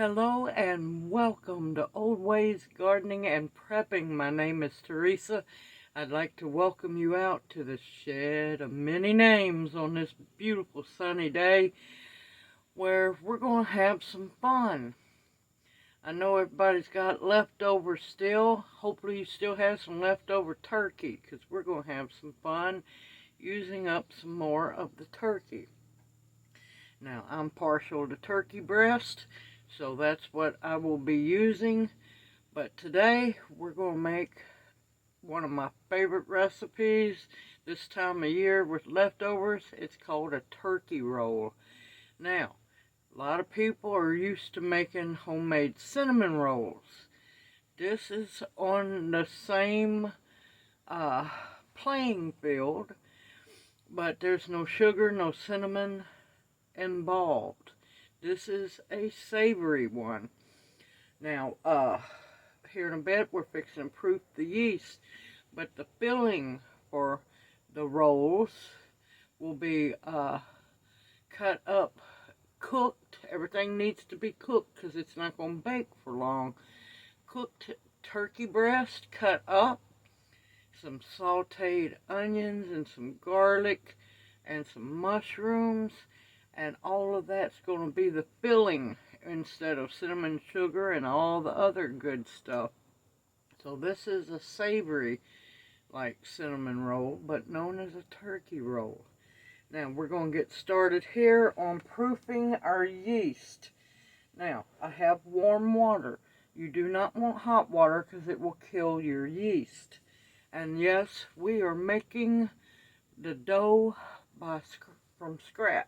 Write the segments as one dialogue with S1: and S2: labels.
S1: Hello and welcome to Old Ways Gardening and Prepping. My name is Teresa. I'd like to welcome you out to the shed of many names on this beautiful sunny day where we're going to have some fun. I know everybody's got leftovers still. Hopefully you still have some leftover turkey because we're going to have some fun using up some more of the turkey. Now, I'm partial to turkey breast, so that's what I will be using. But today, we're going to make one of my favorite recipes this time of year with leftovers. It's called a turkey roll. Now, a lot of people are used to making homemade cinnamon rolls. This is on the same playing field, but there's no sugar, no cinnamon involved. This is a savory one. Now, here in a bit, we're fixing to proof the yeast, but the filling for the rolls will be cut up, cooked. Everything needs to be cooked because it's not going to bake for long. Cooked turkey breast cut up, some sauteed onions and some garlic and some mushrooms. And all of that's going to be the filling instead of cinnamon sugar and all the other good stuff. So this is a savory like cinnamon roll, but known as a turkey roll. Now we're going to get started here on proofing our yeast. Now I have warm water. You do not want hot water because it will kill your yeast. And yes, we are making the dough from scratch.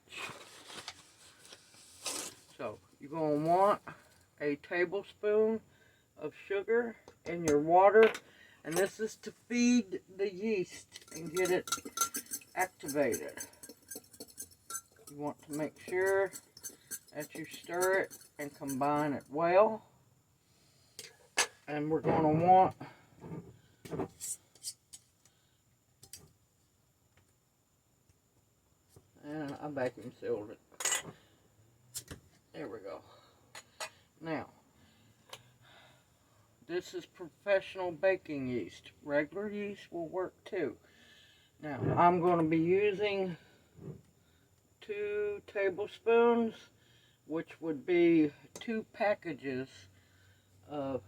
S1: So you're going to want a tablespoon of sugar in your water, and this is to feed the yeast and get it activated. You want to make sure that you stir it and combine it well. And we're going to want and I vacuum sealed it. There we go. Now, this is professional baking yeast. Regular yeast will work too. Now, I'm going to be using 2 tablespoons, which would be 2 packages of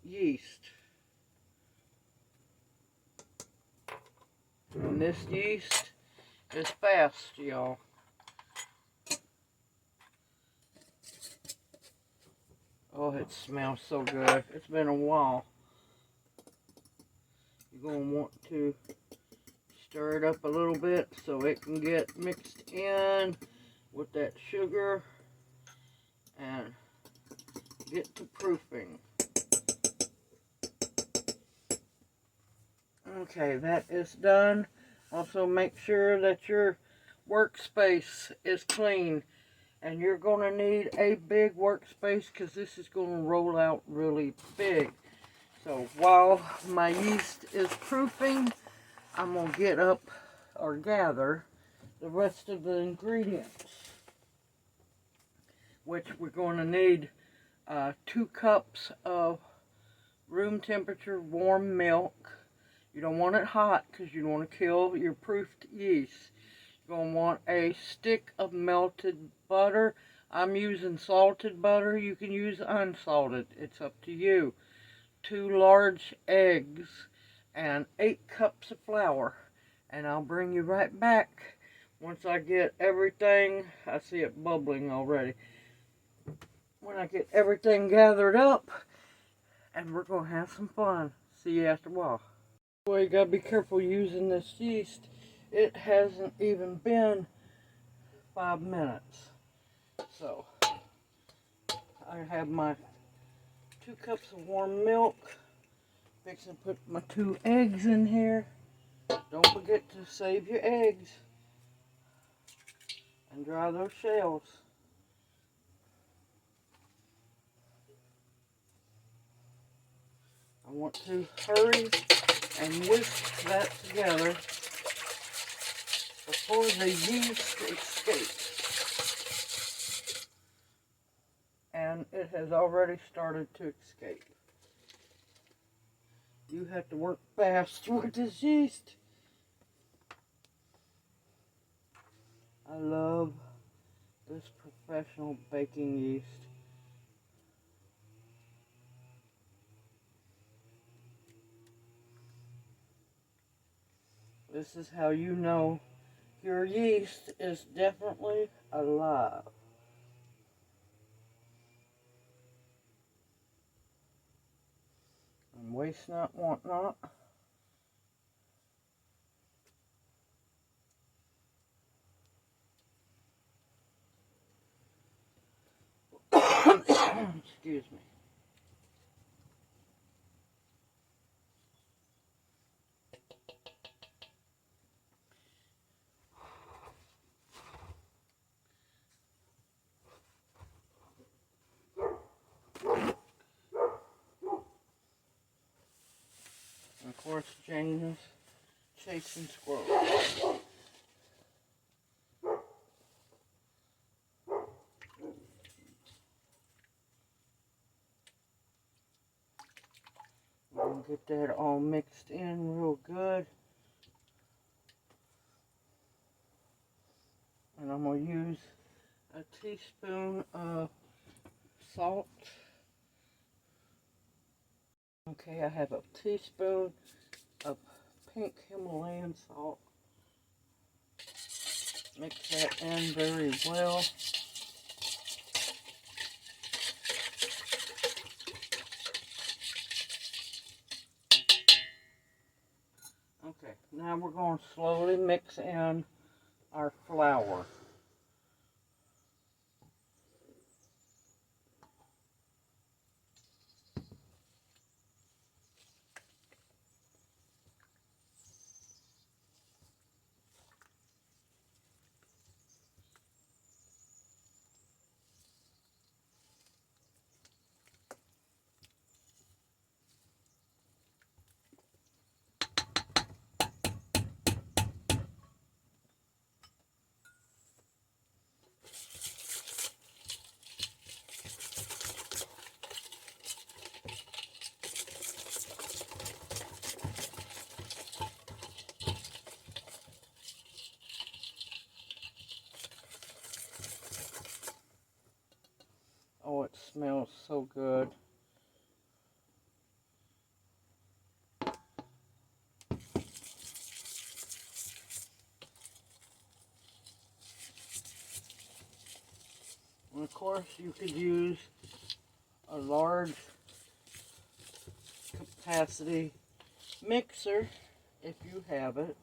S1: yeast. And this yeast is fast, y'all. Oh, it smells so good. It's been a while. You're going to want to stir it up a little bit so it can get mixed in with that sugar and get to proofing. Okay, that is done. Also make sure that your workspace is clean. And you're going to need a big workspace because this is going to roll out really big. So while my yeast is proofing, I'm going to get up or gather the rest of the ingredients. Which we're going to need 2 cups of room temperature warm milk. You don't want it hot because you don't want to kill your proofed yeast. You're going to want a stick of melted butter. I'm using salted butter. You can use unsalted. It's up to you. 2 large eggs and 8 cups of flour. And I'll bring you right back once I get everything. I see it bubbling already. When I get everything gathered up, and we're going to have some fun. See you after a while. Well, you got to be careful using this yeast. It hasn't even been 5 minutes. So, I have my 2 cups of warm milk. Fixing to put my 2 eggs in here. Don't forget to save your eggs. And dry those shells. I want to hurry and whisk that together before the yeast escapes. and it has already started to escape. You have to work fast with this yeast. I love this professional baking yeast. This is how you know your yeast is definitely alive. And waste not, want not. Excuse me. And of course, Jane is chasing squirrels. We'll get that all mixed in real good. And I'm going to use a teaspoon of salt. Okay, I have a teaspoon of pink Himalayan salt. Mix that in very well. Okay, now we're going to slowly mix in our flour. Oh, it smells so good. And of course, you could use a large capacity mixer if you have it.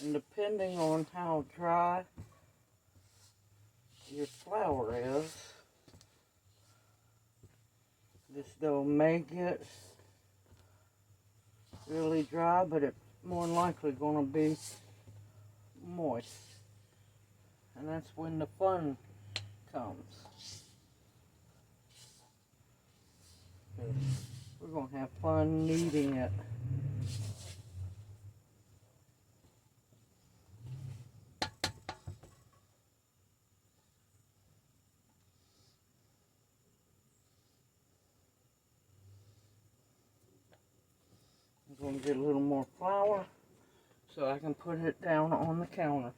S1: And depending on how dry your flour is, this dough may get really dry, but it's more than likely going to be moist. And that's when the fun comes. We're going to have fun kneading it. I'm going to get a little more flour so I can put it down on the counter.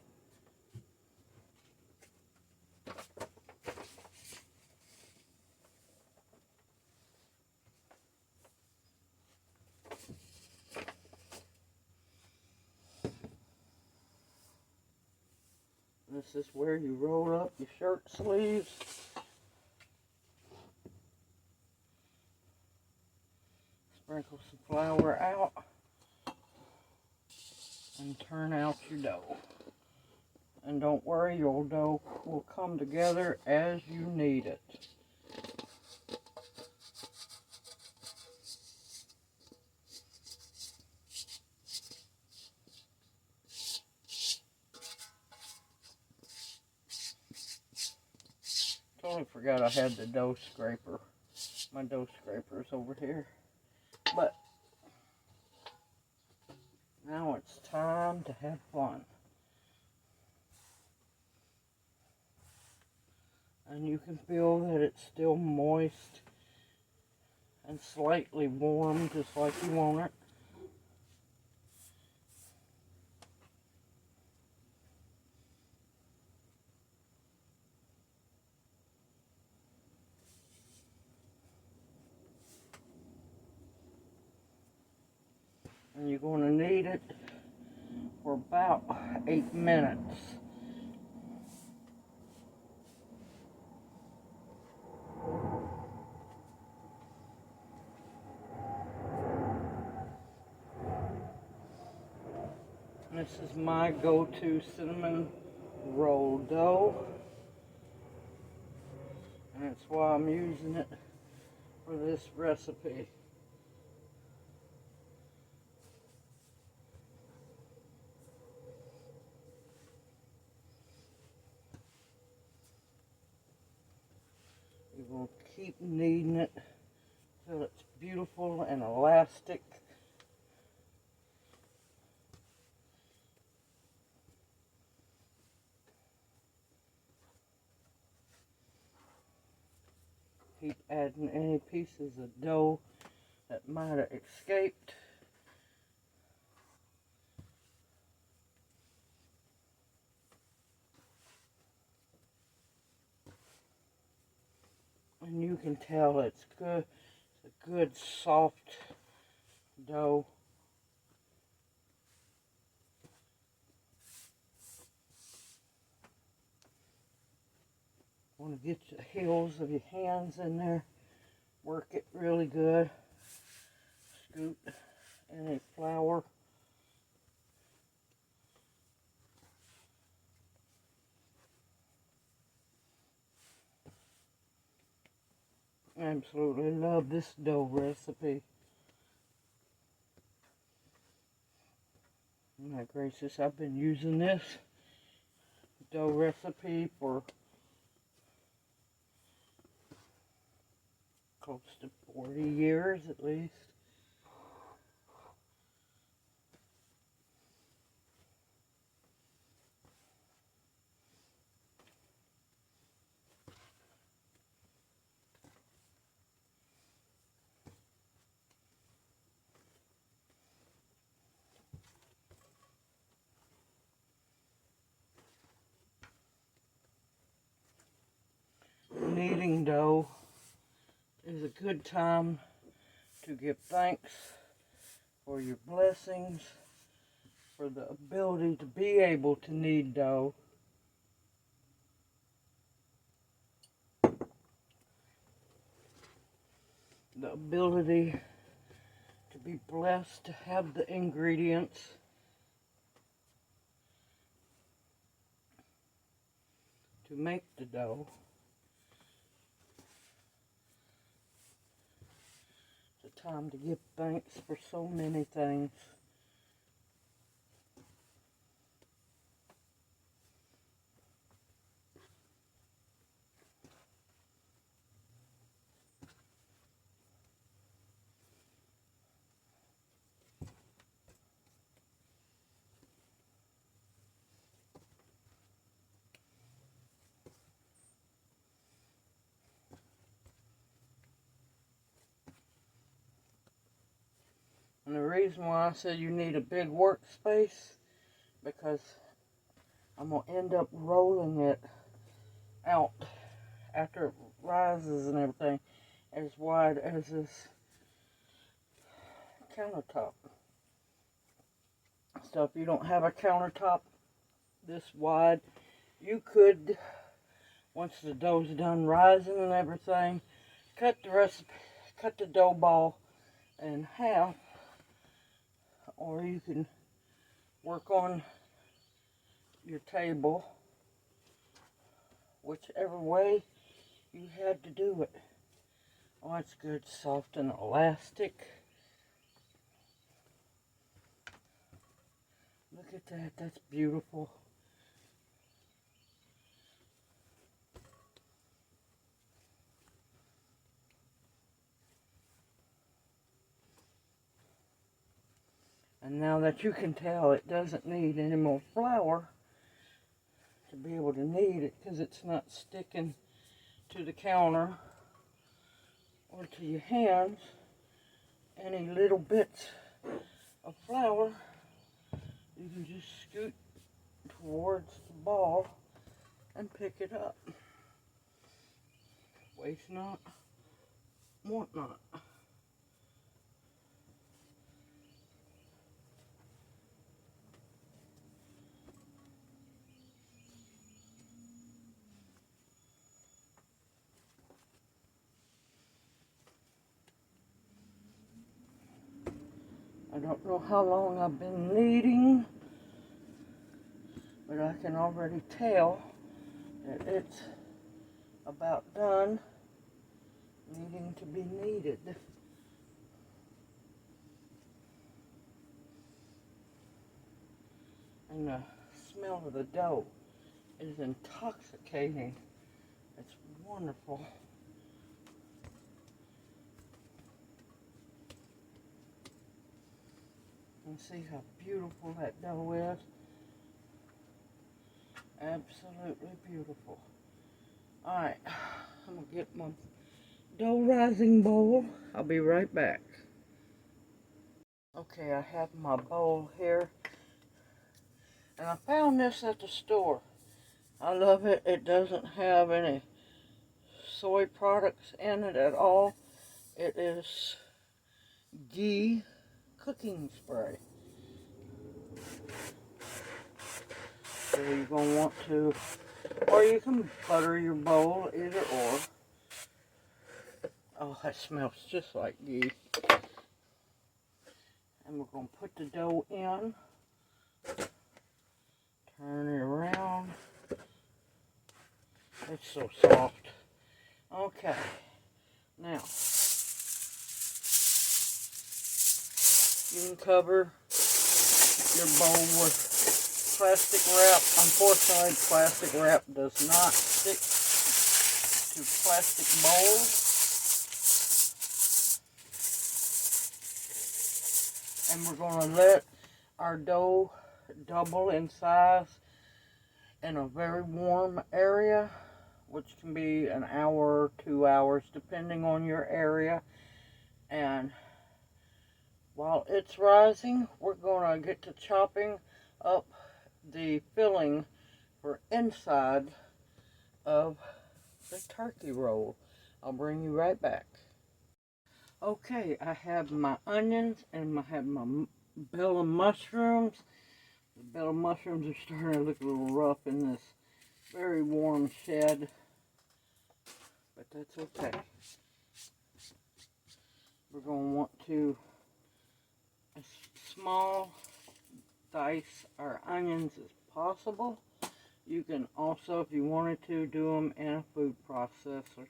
S1: This is where you roll up your shirt sleeves. Sprinkle some flour out and turn out your dough. And don't worry, your dough will come together as you need it. Totally forgot I had the dough scraper. My dough scraper is over here. But now it's time to have fun. And you can feel that it's still moist and slightly warm, just like you want it. And you're going to knead it for about 8 minutes. This is my go-to cinnamon roll dough, and that's why I'm using it for this recipe. You're going to keep kneading it till it's beautiful and elastic. Keep adding any pieces of dough that might have escaped. And you can tell it's good. It's a good soft dough. Want to get the heels of your hands in there. Work it really good. Scoop any flour. I absolutely love this dough recipe. My gracious, I've been using this dough recipe for close to 40 years at least. Kneading dough is a good time to give thanks for your blessings, for the ability to be able to knead dough. The ability to be blessed to have the ingredients to make the dough. It's a time to give thanks for so many things. And the reason why I said you need a big workspace, because I'm going to end up rolling it out after it rises and everything as wide as this countertop. So if you don't have a countertop this wide, you could, once the dough's done rising and everything, cut the dough ball in half, or you can work on your table, whichever way you had to do it. Oh, it's good, soft and elastic. Look at that, that's beautiful. And now that you can tell it doesn't need any more flour to be able to knead it, because it's not sticking to the counter or to your hands. Any little bits of flour, you can just scoot towards the ball and pick it up. Waste not, want not. I don't know how long I've been kneading, but I can already tell that it's about done needing to be kneaded. And the smell of the dough is intoxicating. It's wonderful. And see how beautiful that dough is. Absolutely beautiful. Alright, I'm going to get my dough rising bowl. I'll be right back. Okay, I have my bowl here. And I found this at the store. I love it. It doesn't have any soy products in it at all. It is ghee cooking spray. So you're going to want to, or you can butter your bowl, either or. Oh, that smells just like ghee. And we're going to put the dough in. Turn it around. It's so soft. Okay. Now, you can cover your bowl with plastic wrap. Unfortunately, plastic wrap does not stick to plastic bowls. And we're going to let our dough double in size in a very warm area, which can be an hour or 2 hours depending on your area. And while it's rising, we're going to get to chopping up the filling for inside of the turkey roll. I'll bring you right back. Okay, I have my onions and I have my bell of mushrooms. The bell of mushrooms are starting to look a little rough in this very warm shed, but that's okay. We're going to want to small dice our onions as possible. You can also, if you wanted to, do them in a food processor.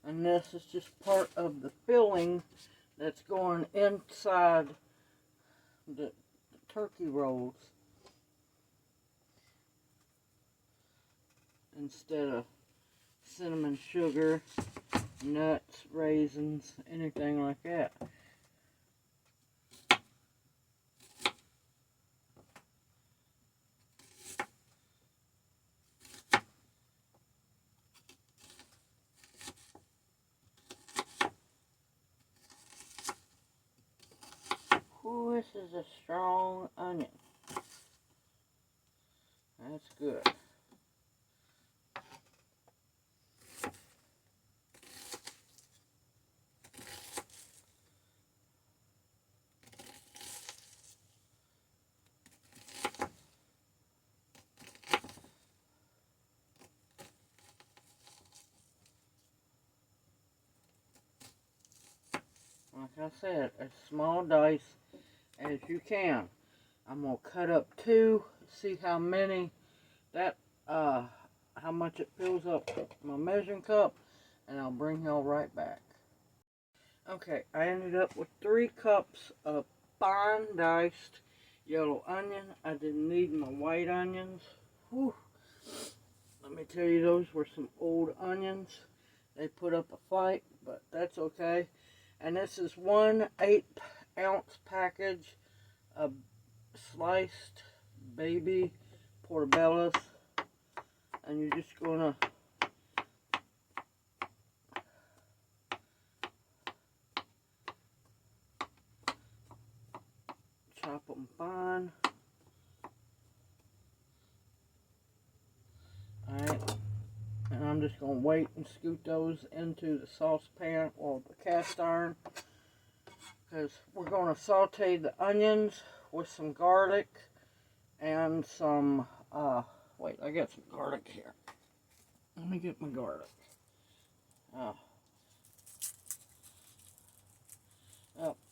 S1: And this is just part of the filling that's going inside the turkey rolls, instead of cinnamon sugar, nuts, raisins, anything like that. Ooh, this is a strong onion. That's good. Like I said, as small dice as you can. I'm gonna cut up 2, see how many how much it fills up my measuring cup, and I'll bring y'all right back. Okay, I ended up with 3 cups of fine diced yellow onion. I didn't need my white onions. Whew. Let me tell you, those were some old onions. They put up a fight, but that's okay. And this is 1 8-ounce package of sliced baby portobellos, and you're just gonna chop them fine. Alright, and I'm just gonna wait and scoot those into the saucepan or the cast iron, because we're gonna saute the onions with some garlic and some wait, I got some garlic here. Let me get my garlic. Oh,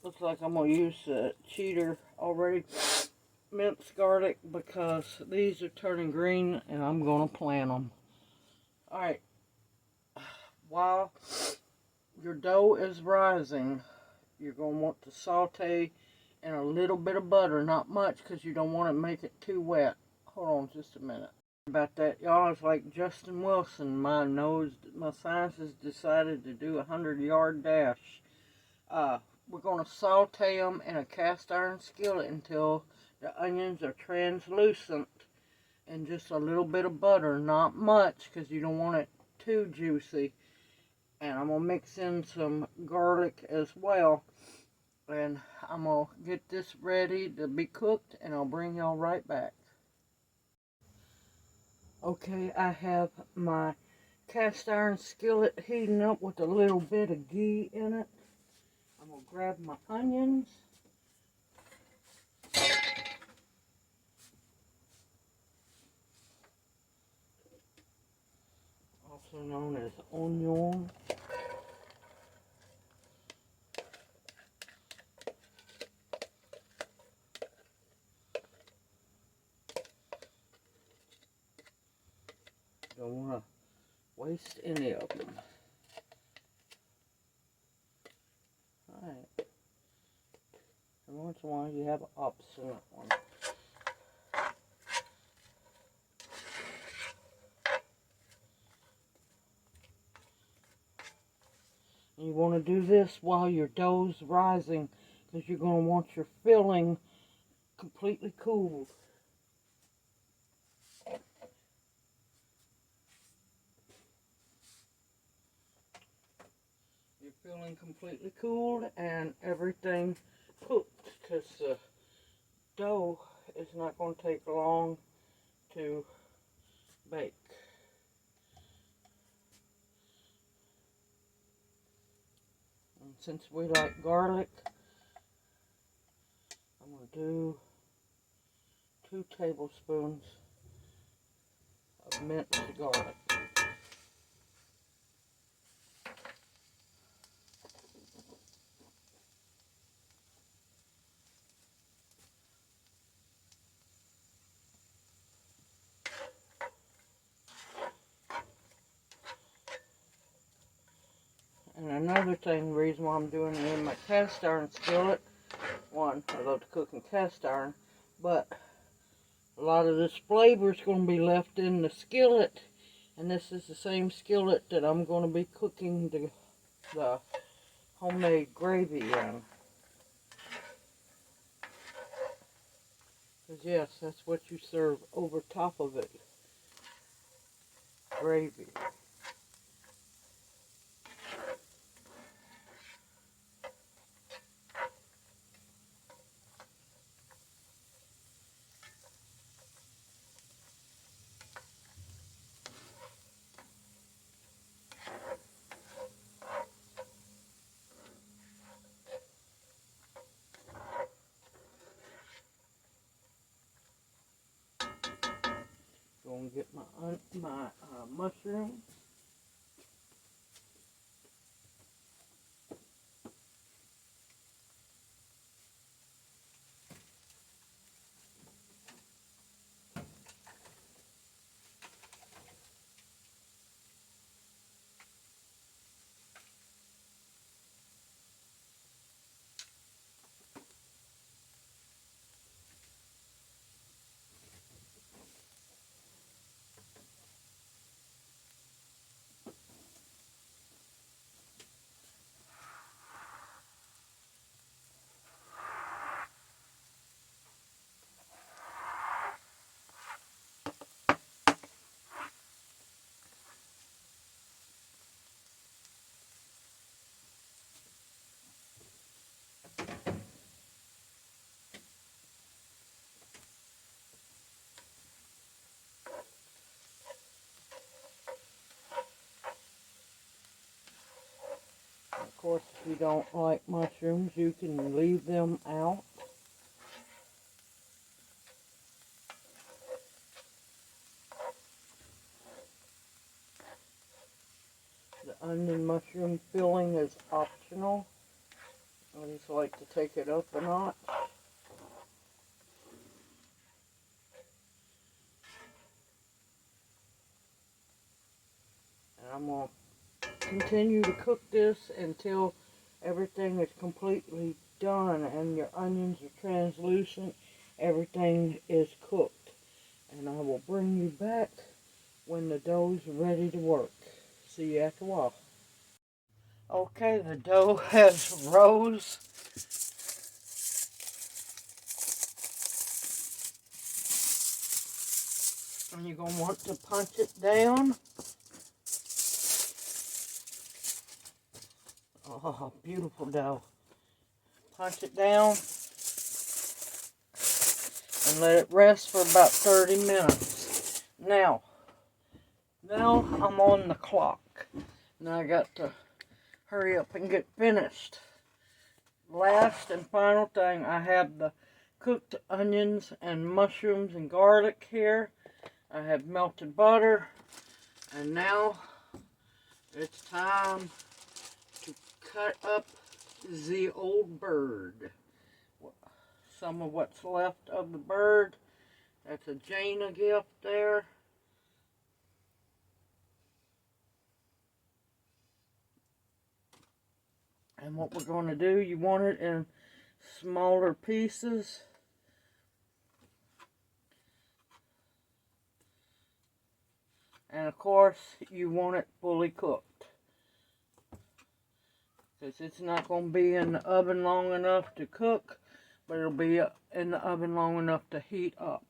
S1: looks like I'm going to use the cheater already minced garlic, because these are turning green and I'm going to plant them. Alright, while your dough is rising, you're going to want to saute in a little bit of butter, not much, because you don't want to make it too wet. Hold on just a minute. About that, y'all, it's like Justin Wilson. My scientists decided to do a 100-yard dash. We're going to saute them in a cast iron skillet until the onions are translucent, and just a little bit of butter, not much, because you don't want it too juicy. And I'm going to mix in some garlic as well, and I'm going to get this ready to be cooked, and I'll bring y'all right back. Okay, I have my cast iron skillet heating up with a little bit of ghee in it. I'm going to grab my onions. Also known as onion. Don't want to waste any of them. Alright. And once in a while you have an obstinate one. And you want to do this while your dough's rising, because you're going to want your filling completely cooled. Your filling completely cooled and everything cooked, because the dough is not going to take long to bake. And since we like garlic, I'm going to do 2 tablespoons of minced garlic. And another thing, the reason why I'm doing it in my cast iron skillet, one, I love to cook in cast iron, but a lot of this flavor is going to be left in the skillet And this is the same skillet that I'm going to be cooking the homemade gravy in. Because yes, that's what you serve over top of it. Gravy. Go and get my mushrooms. Of course, if you don't like mushrooms, you can leave them out. The onion mushroom filling is optional. I just like to take it up a notch. And I'm going to continue to cook this until everything is completely done and your onions are translucent. Everything is cooked. And I will bring you back when the dough's ready to work. See you after a while. Okay, the dough has rose. And you're going to want to punch it down. Oh, beautiful dough. Punch it down and let it rest for about 30 minutes. Now I'm on the clock. Now I got to hurry up and get finished. Last and final thing, I have the cooked onions and mushrooms and garlic here. I have melted butter. And now it's time to cut up the old bird. Some of what's left of the bird. That's a Jaina gift there. And what we're going to do, you want it in smaller pieces. And of course, you want it fully cooked. Because it's not going to be in the oven long enough to cook, but it'll be in the oven long enough to heat up.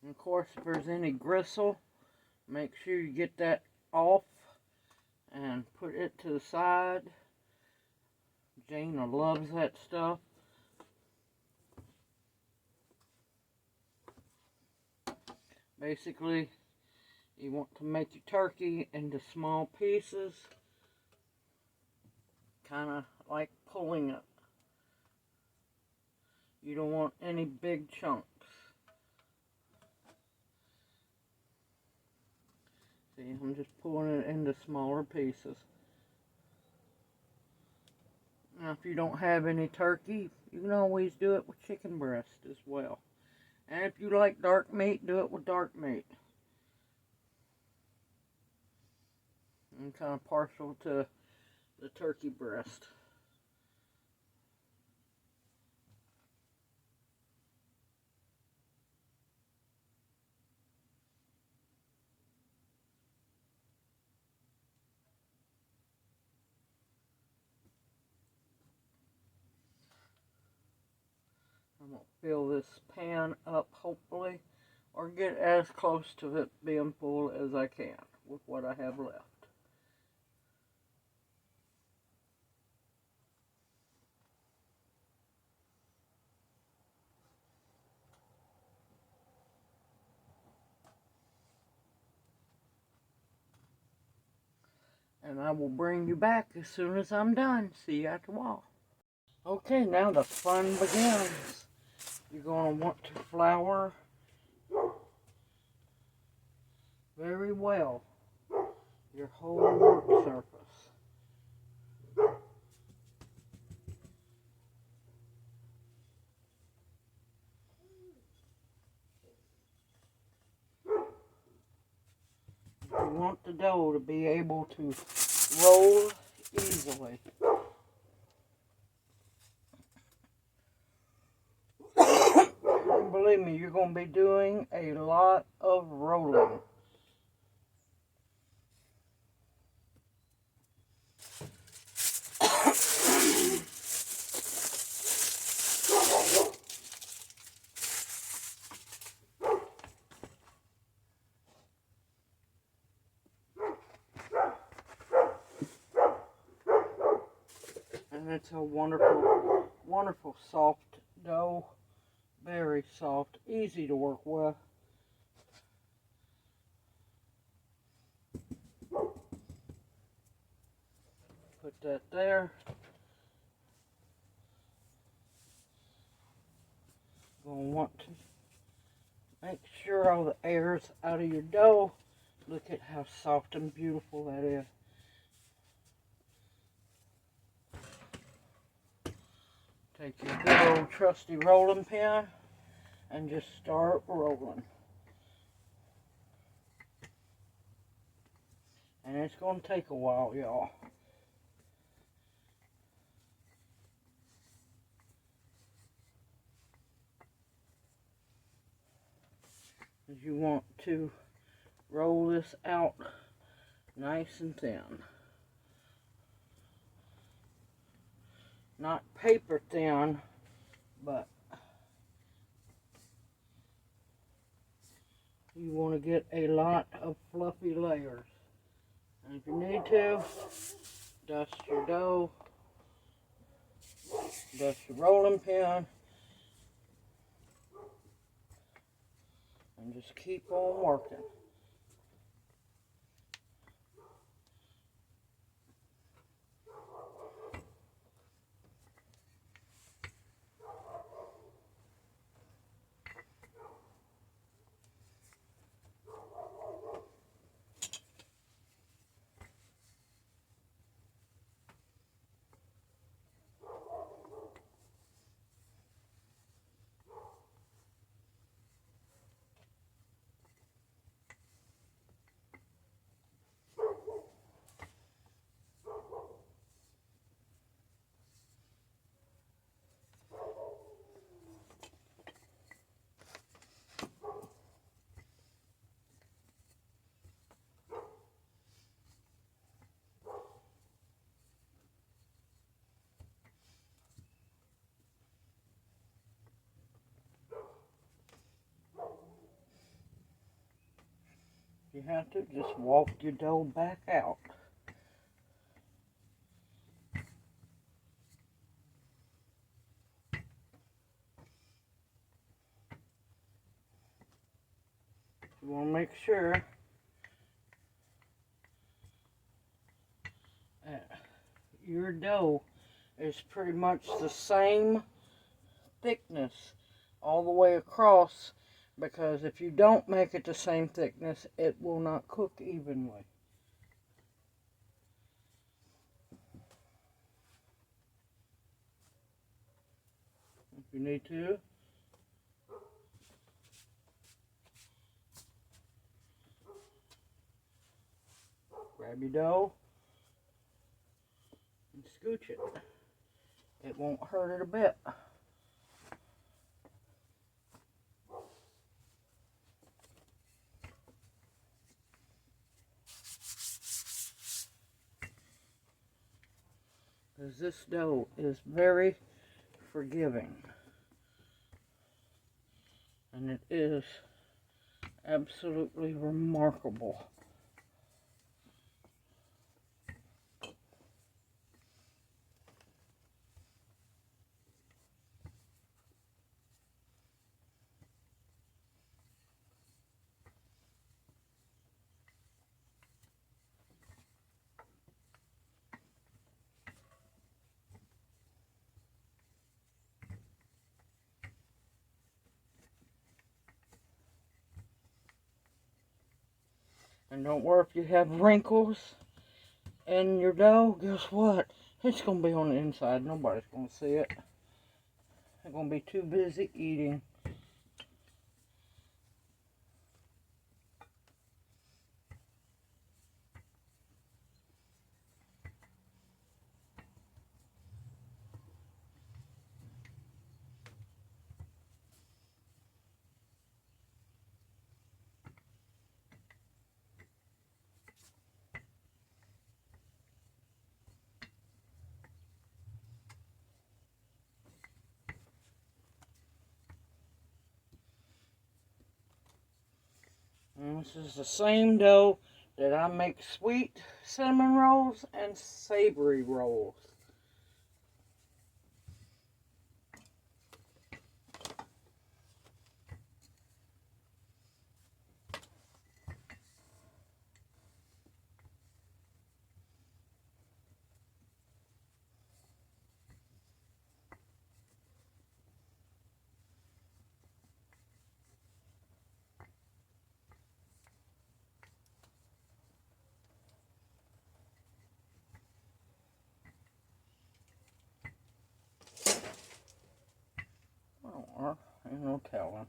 S1: And of course, if there's any gristle, make sure you get that off and put it to the side. Jaina loves that stuff. Basically, you want to make your turkey into small pieces, kind of like pulling it. You don't want any big chunks. See, I'm just pulling it into smaller pieces. Now, if you don't have any turkey, you can always do it with chicken breast as well. And if you like dark meat, do it with dark meat. I'm kind of partial to the turkey breast. I'm going to fill this pan up, hopefully, or get as close to it being full as I can with what I have left. And I will bring you back as soon as I'm done. See you after a while. Okay, now the fun begins. You're going to want to flour very well your whole work surface. You want the dough to be able to roll easily. And believe me, you're going to be doing a lot of rolling. And it's a wonderful, wonderful soft dough. Very soft, easy to work with. Put that there. You're going to want to make sure all the air's out of your dough. Look at how soft and beautiful that is. Take your good old trusty rolling pin and just start rolling. And it's going to take a while, y'all. You want to roll this out nice and thin. Not paper thin, but you want to get a lot of fluffy layers. And if you need to, dust your dough, dust your rolling pin, and just keep on working. You have to just walk your dough back out. You want to make sure that your dough is pretty much the same thickness all the way across, because if you don't make it the same thickness, it will not cook evenly. If you need to, grab your dough, scooch it. It won't hurt it a bit. Because this dough is very forgiving. And it is absolutely remarkable. And don't worry if you have wrinkles in your dough, guess what? It's going to be on the inside. Nobody's going to see it. They're going to be too busy eating. And this is the same dough that I make sweet cinnamon rolls and savory rolls. Oh, ain't no telling.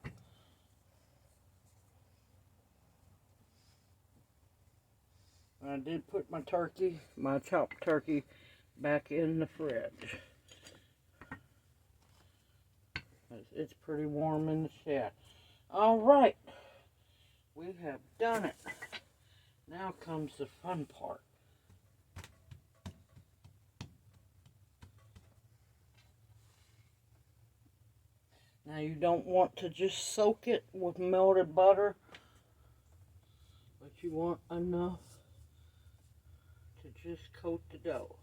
S1: I did put my turkey, my chopped turkey, back in the fridge. It's pretty warm in the shed. Alright, we have done it. Now comes the fun part. Now you don't want to just soak it with melted butter, but you want enough to just coat the dough.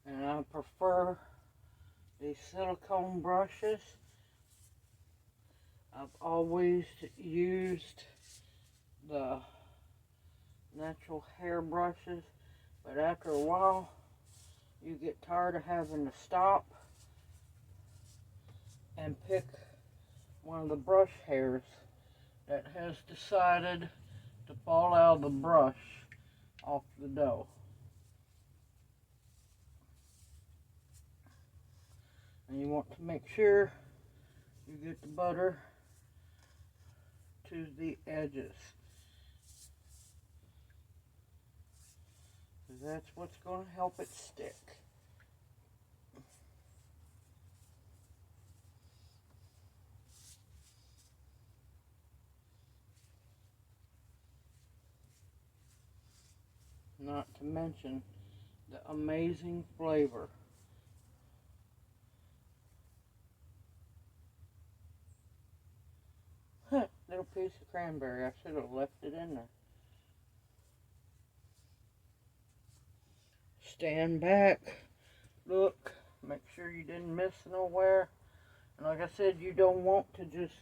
S1: And I prefer these silicone brushes. I've always used the natural hair brushes, but after a while you get tired of having to stop and pick one of the brush hairs that has decided to fall out of the brush off the dough. And you want to make sure you get the butter to the edges, because that's what's going to help it stick. Not to mention the amazing flavor. Little piece of cranberry. I should have left it in there. Stand back. Look. Make sure you didn't miss nowhere. And like I said, you don't want to just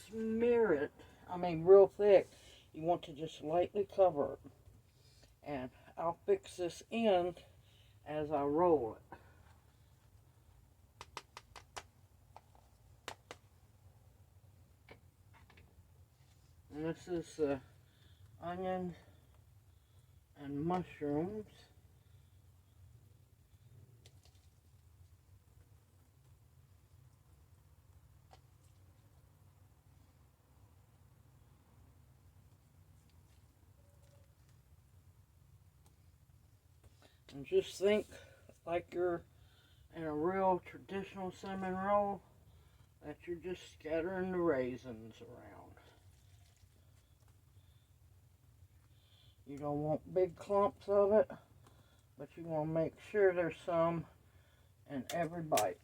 S1: smear it. I mean, real thick. You want to just lightly cover it. And I'll fix this end as I roll it. And this is onions and mushrooms. And just think like you're in a real traditional cinnamon roll, that you're just scattering the raisins around. You don't want big clumps of it, but you want to make sure there's some in every bite.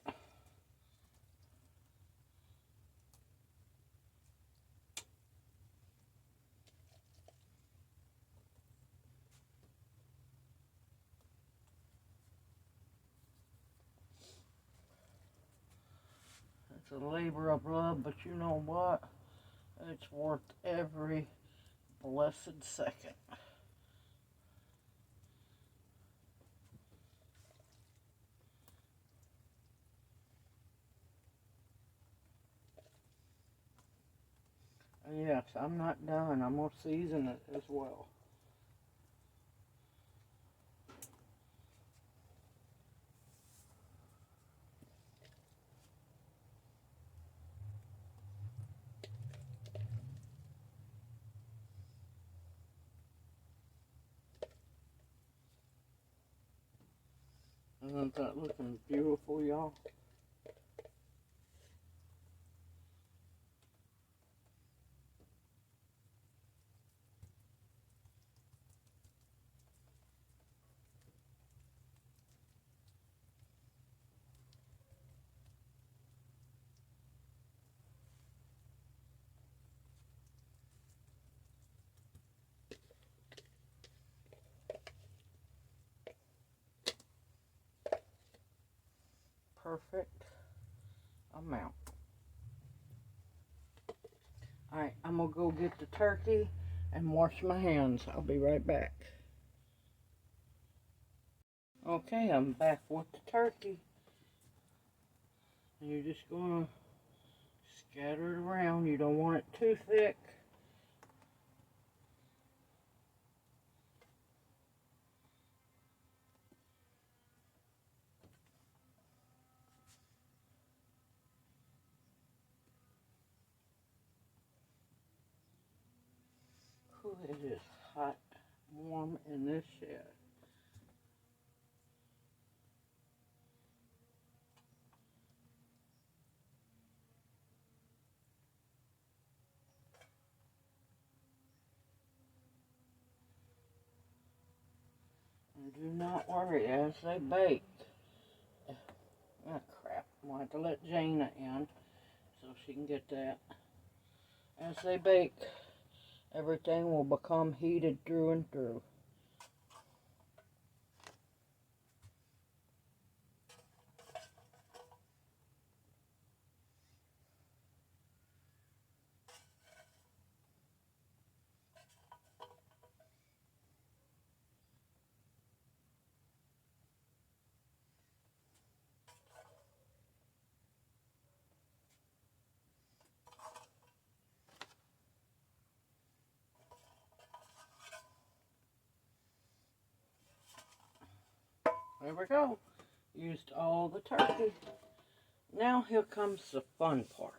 S1: It's a labor of love, but you know what? It's worth every blessed second. And yes, I'm not done. I'm going to season it as well. Isn't that looking beautiful, y'all? Perfect amount. Alright, I'm going to go get the turkey and wash my hands. I'll be right back. Okay, I'm back with the turkey. And you're just going to scatter it around. You don't want it too thick. Ooh, it is hot, warm in this shed. And do not worry as they bake. Ah, crap. I'm going to have to let Jana in so she can get that. As they bake, everything will become heated through and through. There we go. Used all the turkey. Now here comes the fun part.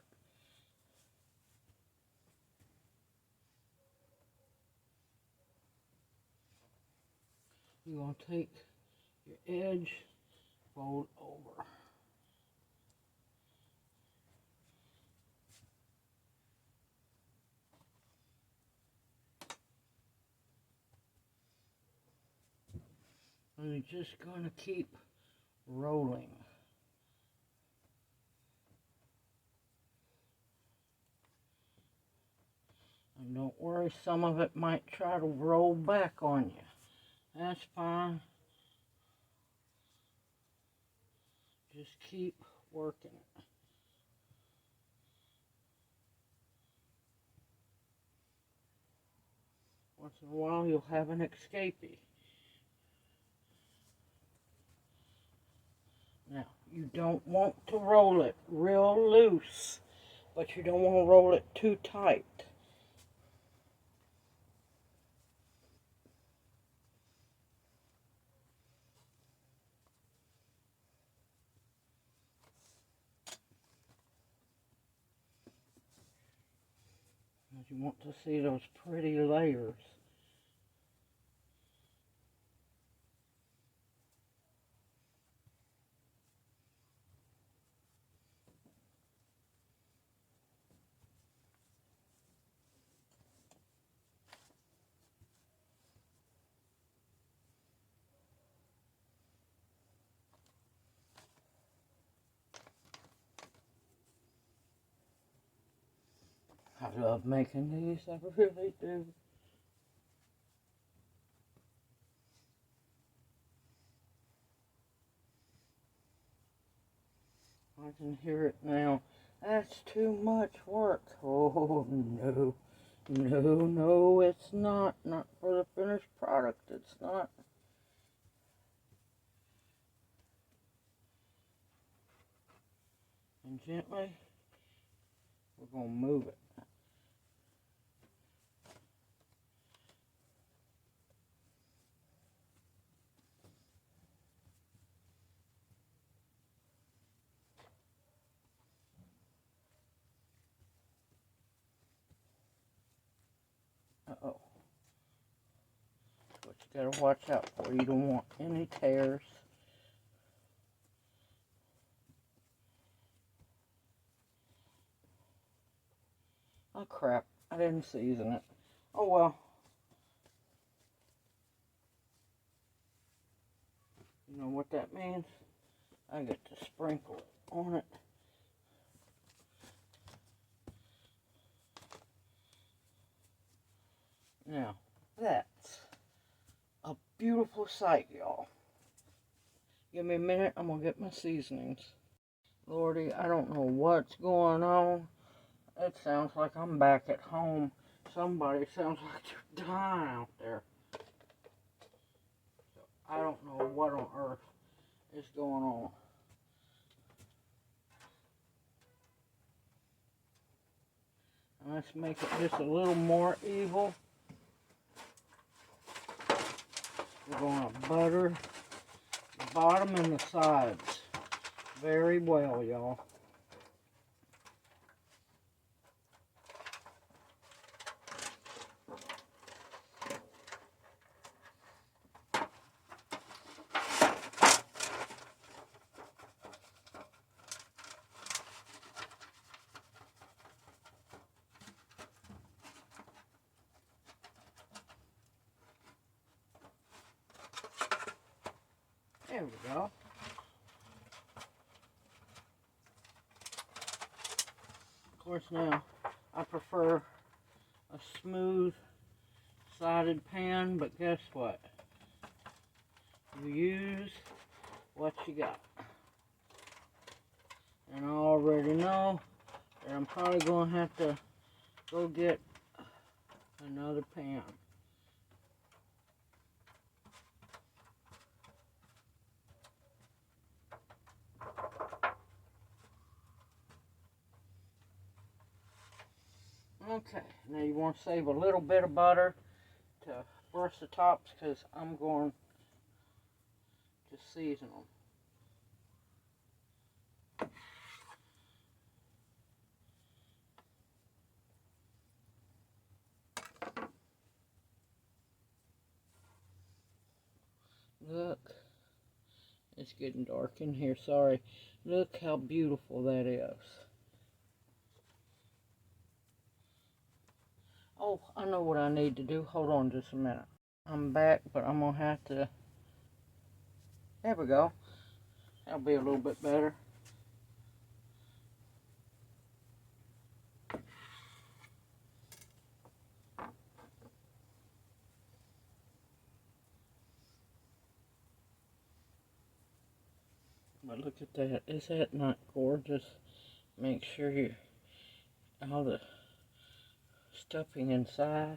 S1: You're going to take your edge, fold over. And you're just going to keep rolling. And don't worry, some of it might try to roll back on you. That's fine. Just keep working it. Once in a while you'll have an escapee. Now, you don't want to roll it real loose, but you don't want to roll it too tight. You want to see those pretty layers. I love making these, I really do. I can hear it now. That's too much work. Oh, no. No, it's not. Not for the finished product. It's not. And gently, we're going to move it. Uh-oh. What you got to watch out for. You don't want any tears. Oh, crap. I didn't season it. Oh, well. You know what that means? I get to sprinkle it on it. Now, that's a beautiful sight, y'all. Give me a minute. I'm going to get my seasonings. Lordy, I don't know what's going on. It sounds like I'm back at home. Somebody sounds like they're dying out there. So I don't know what on earth is going on. Let's make it just a little more evil. We're going to butter the bottom and the sides very well, y'all. There we go. Of course, now I prefer a smooth sided pan, but guess what? You use what you got. And I already know that I'm probably going to have to go get another pan. Okay, now you want to save a little bit of butter to brush the tops because I'm going to season them. Look, it's getting dark in here, sorry. Look how beautiful that is. Oh, I know what I need to do. Hold on just a minute. I'm back, but I'm going to have to... There we go. That'll be a little bit better. But look at that. Is that not gorgeous? Make sure you... all the stuffing inside.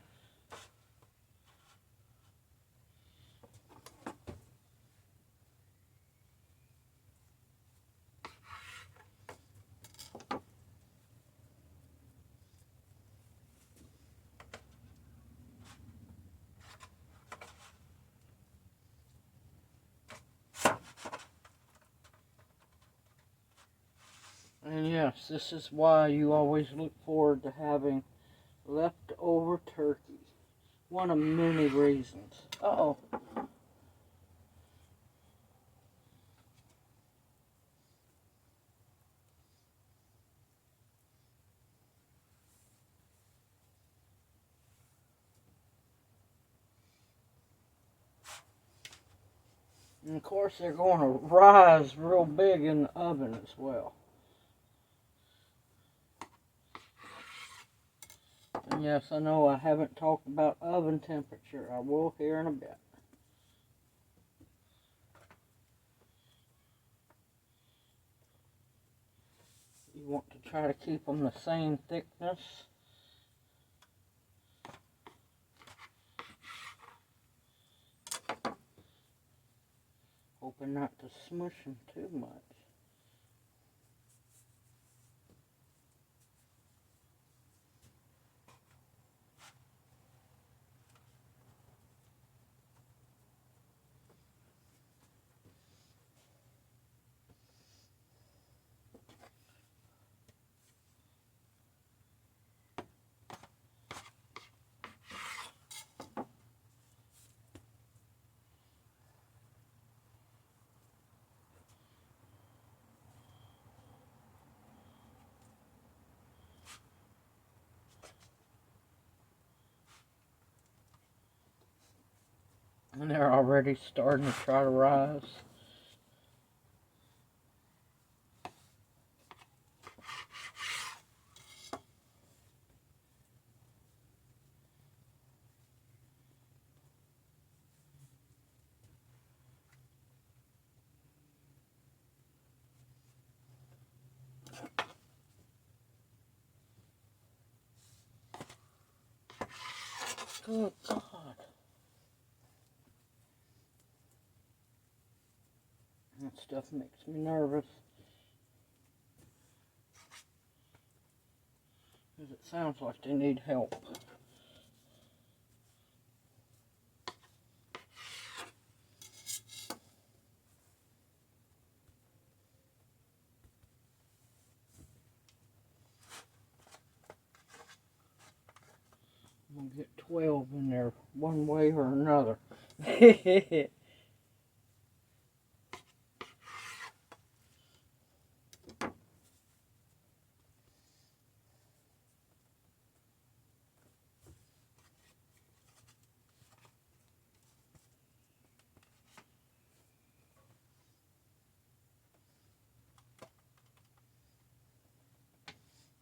S1: And yes, this is why you always look forward to having Leftover turkey. One of many reasons. Uh-oh. And of course they're going to rise real big in the oven as well. And yes, I know I haven't talked about oven temperature. I will here in a bit. You want to try to keep them the same thickness. Hoping not to smush them too much. And they're already starting to try to rise. Good God. That stuff makes me nervous. Because it sounds like they need help. I'm going to get 12 in there one way or another.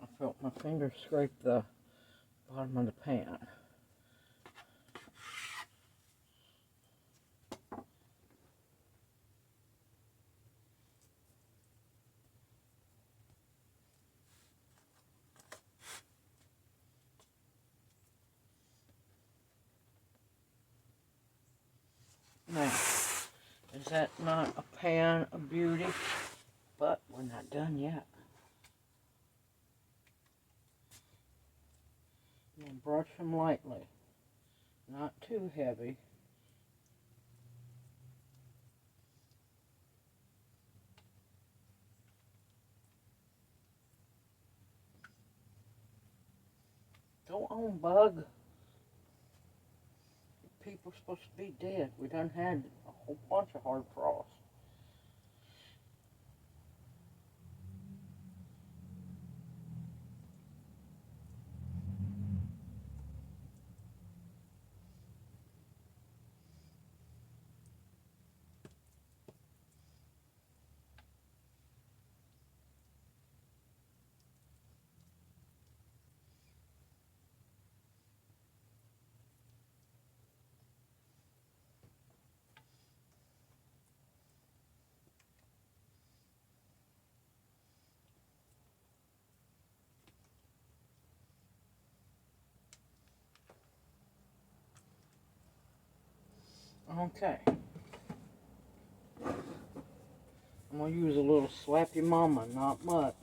S1: I felt my finger scrape the bottom of the pan. Now, is that not a pan of beauty? But we're not done yet. I'm going to brush them lightly, not too heavy. Go on, bug. People are supposed to be dead. We done had a whole bunch of hard frost. Okay. I'm going to use a little slappy mama, not much.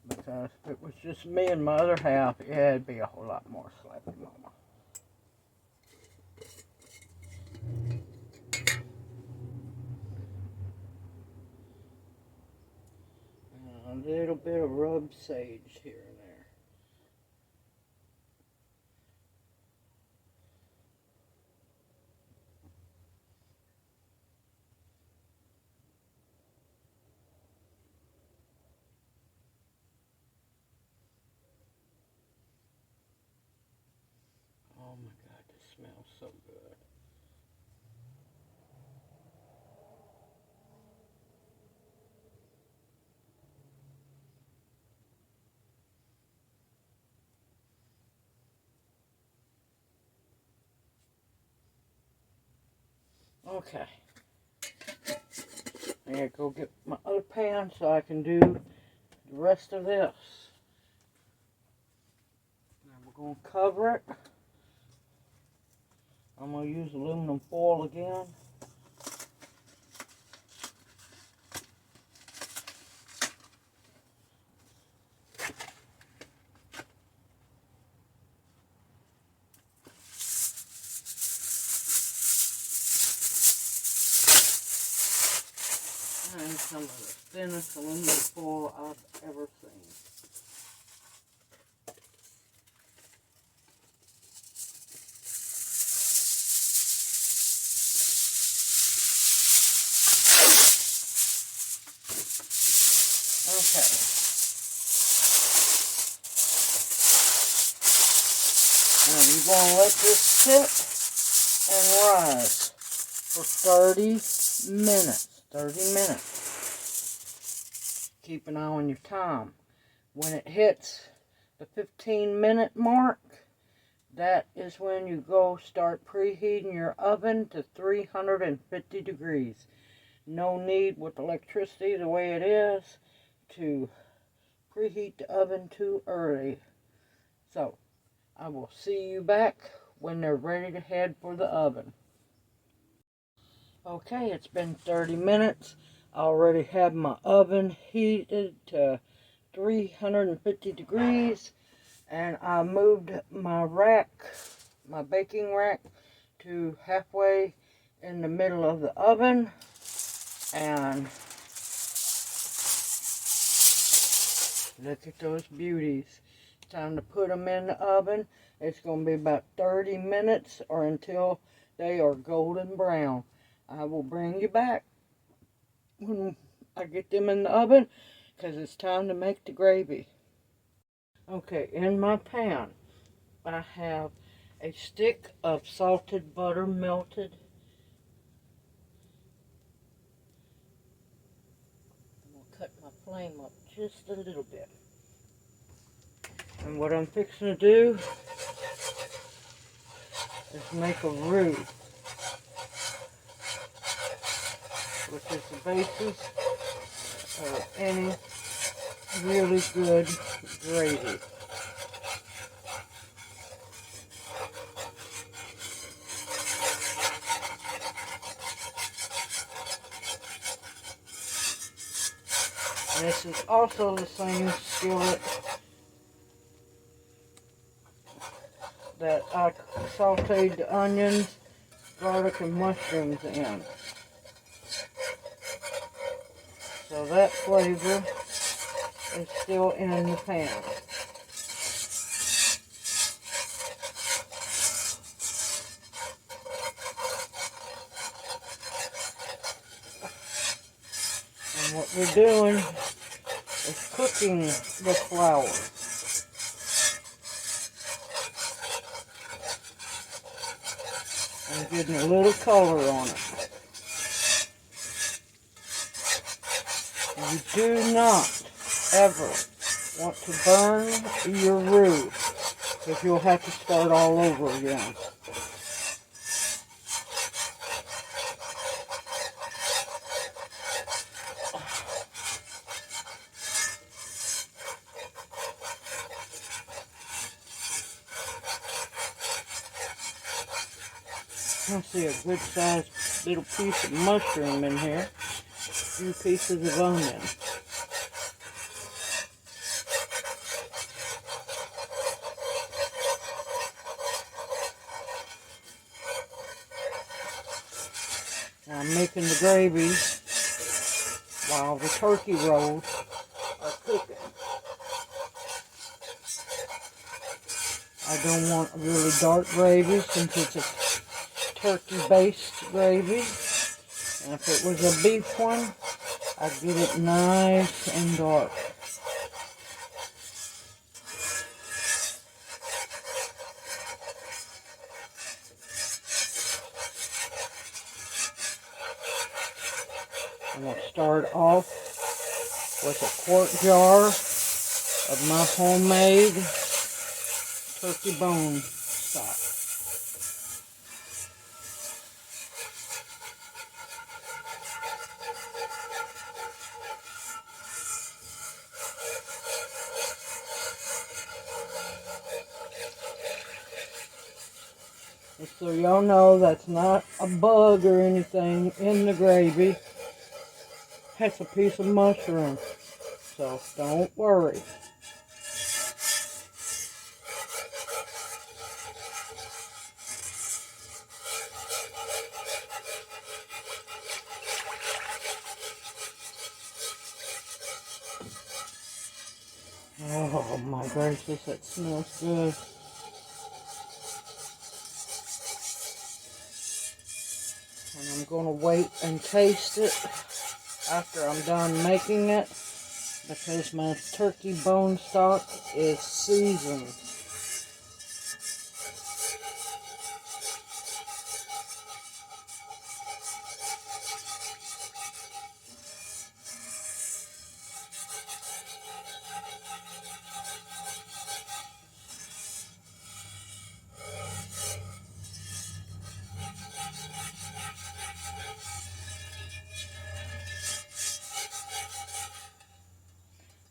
S1: Because if it was just me and my other half, yeah, it'd be a whole lot more slappy mama. a little bit of rub sage here and there. Oh my God, this smells so good. Okay. I gotta go get my other pan so I can do the rest of this. Now we're going to cover it. I'm going to use aluminum foil again. And some of the thinnest aluminum foil I've ever seen. Okay. Now you're going to let this sit and rise for 30 minutes. 30 minutes. Keep an eye on your time. When it hits the 15-minute mark, that is when you go start preheating your oven to 350 degrees. No need with electricity the way it is to preheat the oven too early. So, I will see you back when they're ready to head for the oven. Okay, it's been 30 minutes. I already have my oven heated to 350 degrees, and I moved my rack, my baking rack, to halfway in the middle of the oven, and look at those beauties. Time to put them in the oven. It's going to be about 30 minutes or until they are golden brown. I will bring you back when I get them in the oven, because it's time to make the gravy. Okay, in my pan, I have a stick of salted butter melted. I'm going to cut my flame up just a little bit. And what I'm fixing to do is make a roux, which is the basis of any really good gravy. And this is also the same skillet that I sauteed the onions, garlic, and mushrooms in. So that flavor is still in the pan. And what we're doing is cooking the flour. And getting a little color on it. You do not ever want to burn your roux, because you'll have to start all over again. I see a good sized little piece of mushroom in here. A few pieces of onion. Now I'm making the gravy while the turkey rolls are cooking. I don't want a really dark gravy since it's a turkey-based gravy. And if it was a beef one, I'd get it nice and dark. I'm going to start off with a quart jar of my homemade turkey bone stock. Just so y'all know, that's not a bug or anything in the gravy. That's a piece of mushroom, so don't worry. Oh my gracious, that smells good. And I'm going to wait and taste it after I'm done making it, because my turkey bone stock is seasoned.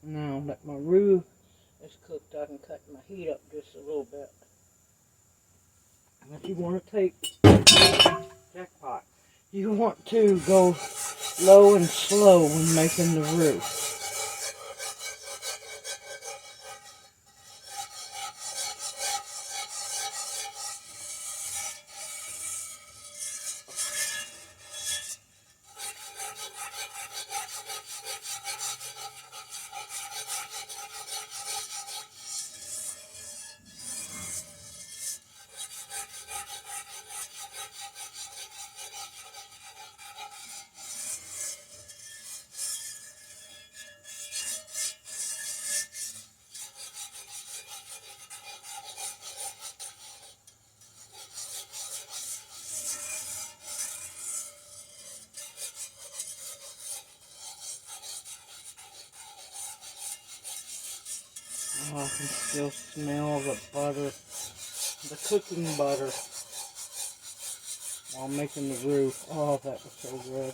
S1: Now that my roux is cooked, I can cut my heat up just a little bit. And if you want to take jackpot, you want to go low and slow when making the roux. Oh, I can still smell the butter, the cooking butter, while making the roux. Oh, that was so good.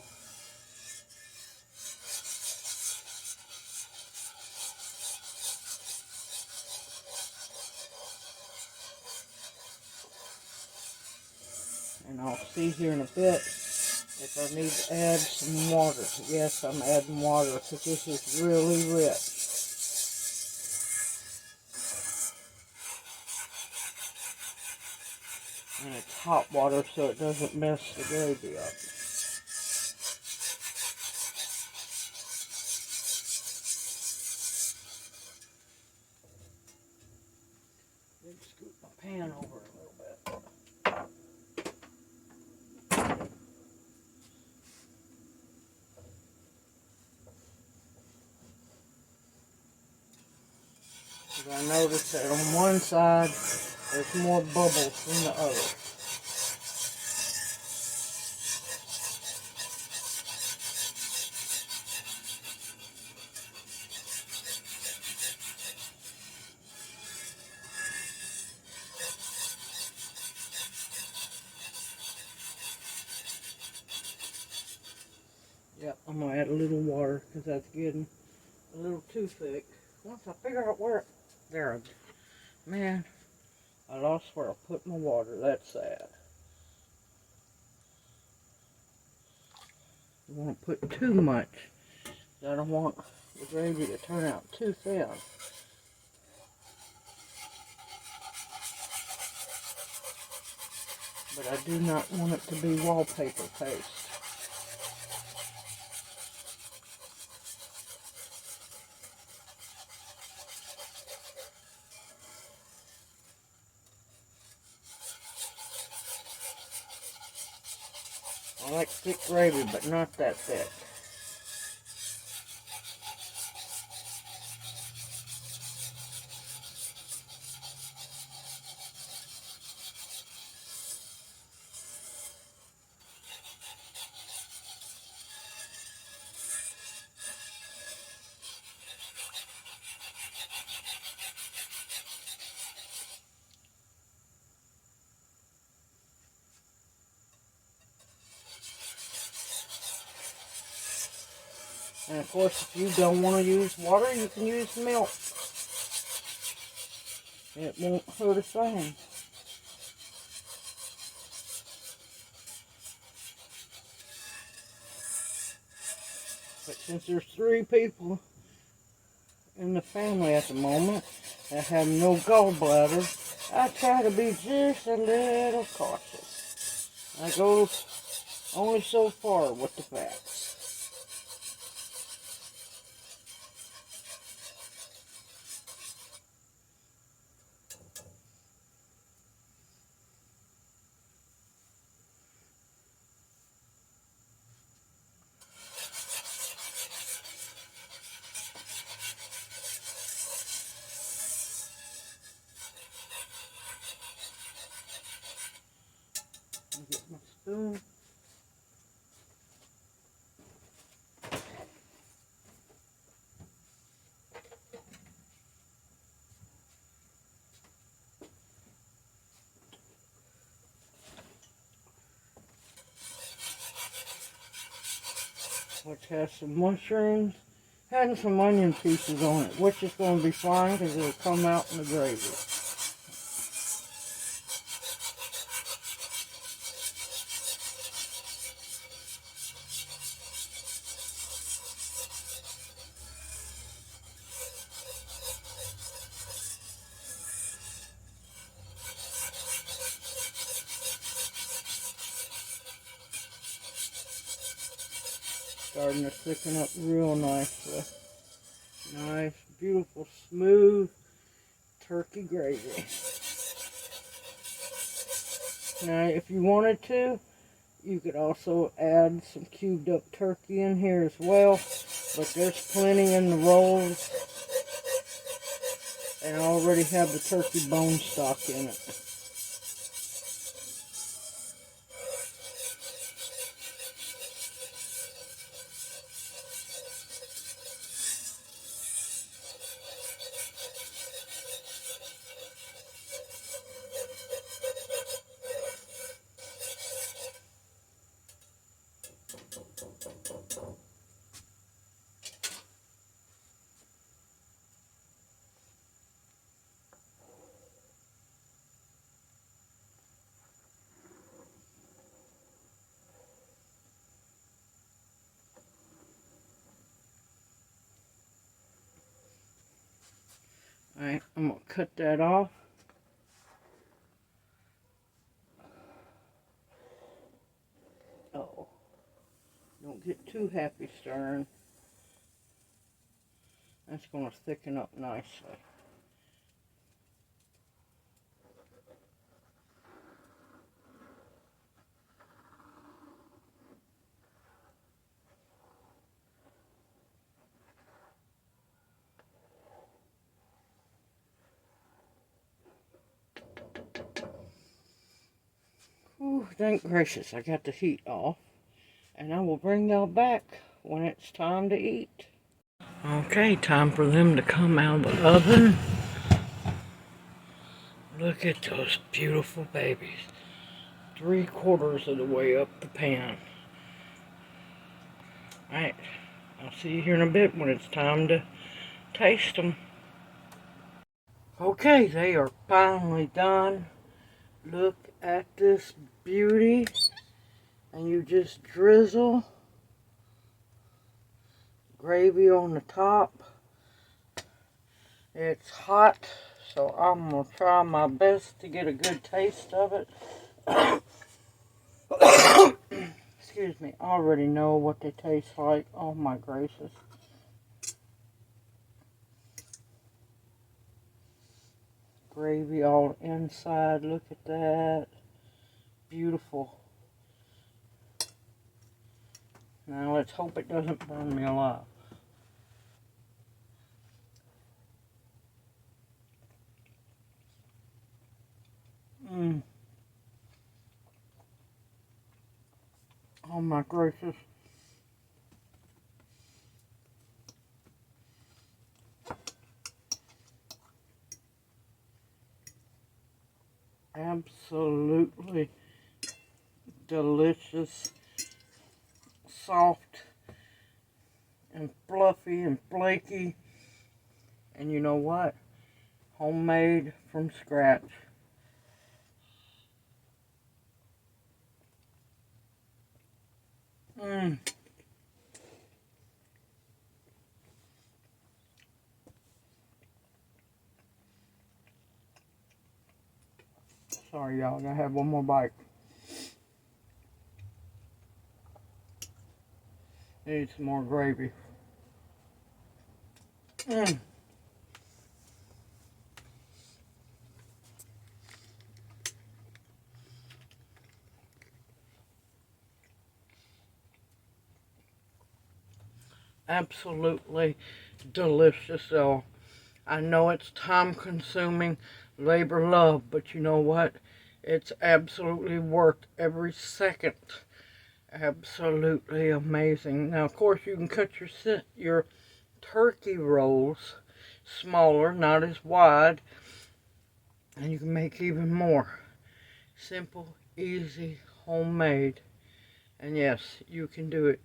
S1: And I'll see here in a bit if I need to add some water. Yes, I'm adding water because this is really rich. And it's hot water so it doesn't mess the gravy up. Let me scoot my pan over a little bit. I noticed that on one side there's more bubbles than the other. Yep, I'm going to add a little water because that's getting a little too thick. Once I figure out where, there, man, I lost where I put my water. That's sad. I don't want to put too much. I don't want the gravy to turn out too thin. But I do not want it to be wallpaper paste. I like thick gravy, but not that thick. And of course, if you don't want to use water, you can use milk. It won't hurt a thing. But since there's 3 people in the family at the moment that have no gallbladder, I try to be just a little cautious. I go only so far with the fats. Get my spoon. Which has some mushrooms and some onion pieces on it, which is going to be fine because it'll come out in the gravy. Starting to thicken up real nicely. Nice, beautiful, smooth turkey gravy. Now, if you wanted to, you could also add some cubed up turkey in here as well. But there's plenty in the rolls. And I already have the turkey bone stock in it. Alright, I'm going to cut that off. Oh, don't get too happy stirring. That's going to thicken up nicely. Ooh, thank gracious, I got the heat off. And I will bring y'all back when it's time to eat. Okay, time for them to come out of the oven. Look at those beautiful babies. 3/4 of the way up the pan. Alright, I'll see you here in a bit when it's time to taste them. Okay, they are finally done. Look at this beauty. And you just drizzle gravy on the top. It's hot, so I'm going to try my best to get a good taste of it. Excuse me, I already know what they taste like. Oh my gracious. Gravy all inside, look at that. Beautiful. Now let's hope it doesn't burn me alive. Oh my gracious. Absolutely delicious, soft and fluffy and flaky. And you know what? Homemade from scratch. Sorry y'all, I gotta have one more bite. Need some more gravy. Absolutely delicious though. I know it's time consuming, labor love, but you know what? It's absolutely worth every second. Absolutely amazing. Now of course you can cut your turkey rolls smaller, not as wide, and you can make even more. Simple, easy, homemade, and yes, you can do it.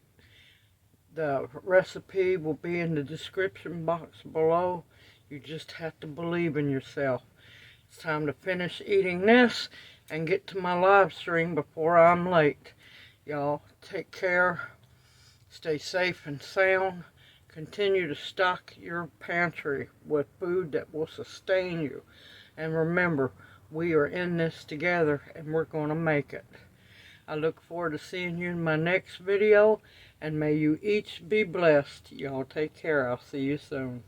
S1: The recipe will be in the description box below. You just have to believe in yourself. It's time to finish eating this and get to my live stream before I'm late. Y'all take care, stay safe and sound, continue to stock your pantry with food that will sustain you. And remember, we are in this together and we're going to make it. I look forward to seeing you in my next video, and may you each be blessed. Y'all take care. I'll see you soon.